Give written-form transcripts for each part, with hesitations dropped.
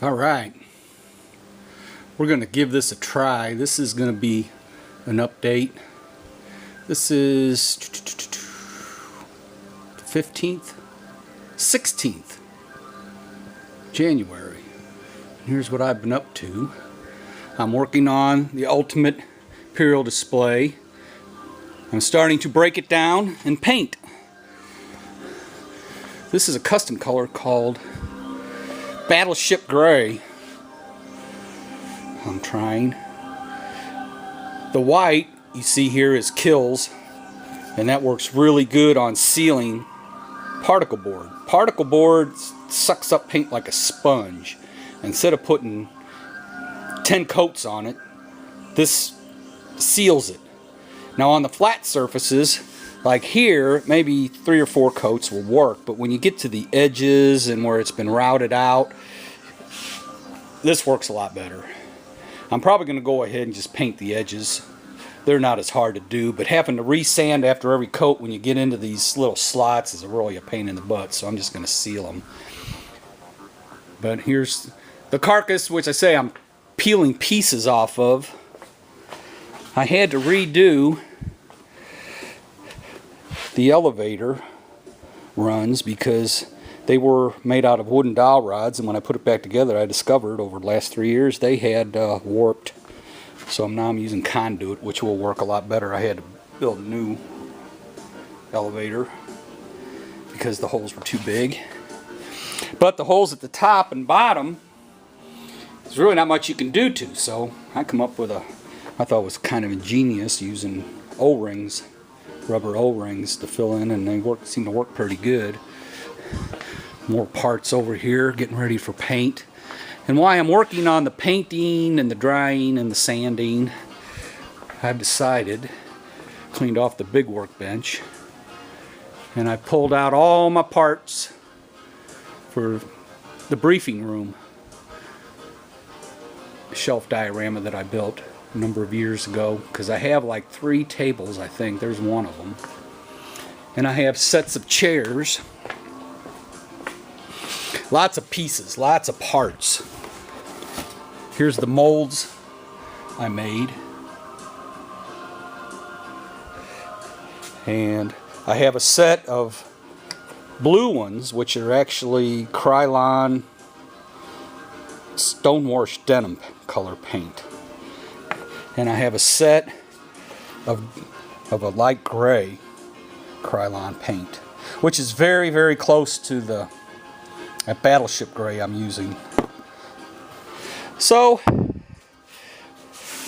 Alright, we're going to give this a try. This is going to be an update. This is the 15th, 16th January. Here's what I've been up to. I'm working on the ultimate imperial display. I'm starting to break it down and paint. This is a custom color called Battleship Gray. I'm trying. The white you see here is Kills, and that works really good on sealing particle board. Particle board sucks up paint like a sponge. Instead of putting 10 coats on it, this seals it. Now on the flat surfaces, like here, maybe 3 or 4 coats will work, but when you get to the edges and where it's been routed out, this works a lot better. I'm probably going to go ahead and just paint the edges. They're not as hard to do, but having to re-sand after every coat when you get into these little slots is really a pain in the butt, so I'm just going to seal them. But here's the carcass, which I say I'm peeling pieces off of. I had to redo the elevator runs because they were made out of wooden dowel rods, and when I put it back together I discovered over the last 3 years they had warped. So now I'm using conduit, which will work a lot better. I had to build a new elevator because the holes were too big. But the holes at the top and bottom, there's really not much you can do to. So I come up with I thought it was kind of ingenious using O-rings, rubber O-rings to fill in, and they seem to work pretty good. More parts over here, getting ready for paint. And while I'm working on the painting and the drying and the sanding, I've decided, cleaned off the big workbench, and I pulled out all my parts for the briefing room shelf diorama that I built a number of years ago, because I have like 3 tables, I think. There's one of them. And I have sets of chairs. Lots of pieces, lots of parts. Here's the molds I made. And I have a set of blue ones, which are actually Krylon Stonewash Denim color paint. And I have a set of a light gray Krylon paint, which is very, very close to that Battleship Gray I'm using. So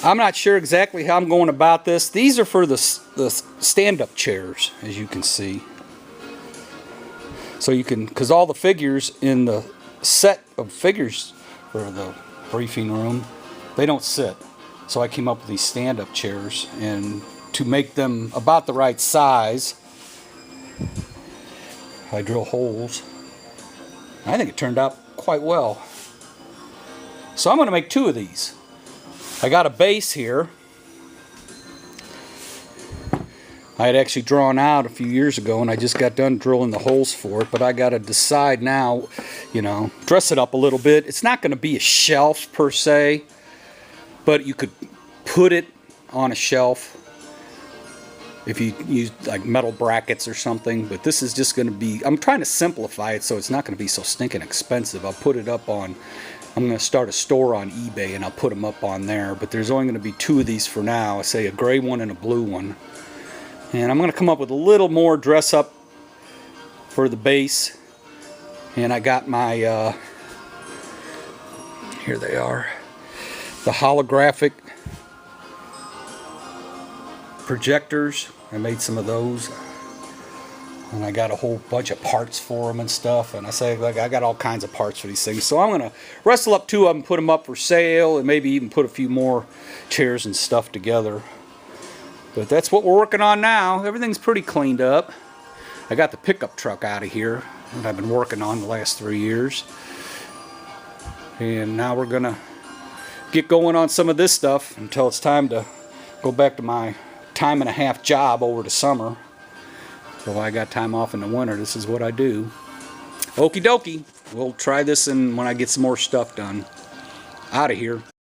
I'm not sure exactly how I'm going about this. These are for the stand-up chairs, as you can see. So you can, because all the figures in the set of figures for the briefing room, they don't sit. So I came up with these stand-up chairs, and to make them about the right size, I drill holes. I think it turned out quite well. So I'm going to make 2 of these. I got a base here. I had actually drawn out a few years ago, and I just got done drilling the holes for it, but I got to decide now, dress it up a little bit. It's not going to be a shelf per se, but you could put it on a shelf if you use like metal brackets or something. But this is just going to be, I'm trying to simplify it so it's not going to be so stinking expensive. I'll put it up on, I'm going to start a store on eBay and I'll put them up on there. But there's only going to be 2 of these for now. I say a gray one and a blue one. And I'm going to come up with a little more dress up for the base. And I got my, here they are, the holographic projectors. I made some of those, and I got a whole bunch of parts for them and stuff. And I say, like, I got all kinds of parts for these things. So I'm going to wrestle up 2 of them, put them up for sale, and maybe even put a few more chairs and stuff together. But that's what we're working on now. Everything's pretty cleaned up. I got the pickup truck out of here that I've been working on the last 3 years. And now we're going to get going on some of this stuff until it's time to go back to my time-and-a-half job over the summer. So I got time off in the winter. This is what I do. Okie dokie. we'll try this when I get some more stuff done. Out of here.